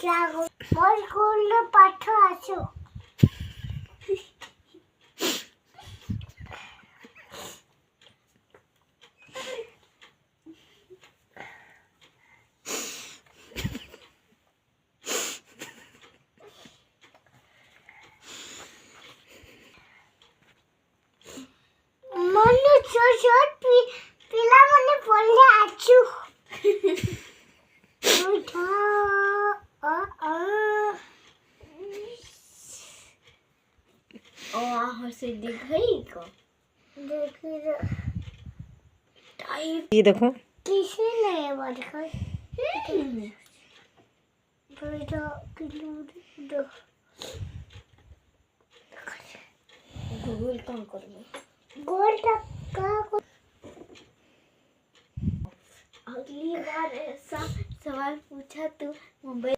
मोर school में पाठ आछो मने छोट पिला मने पढ़ले आछु उठा आ ओ आहो से दिखाई को देखी टाइप ये देखो किसी ने बात कर बेटा किलो दो गूगल काम करो गोल टक्का को अगली बार ऐसा सवाल पूछा तो मोबाइल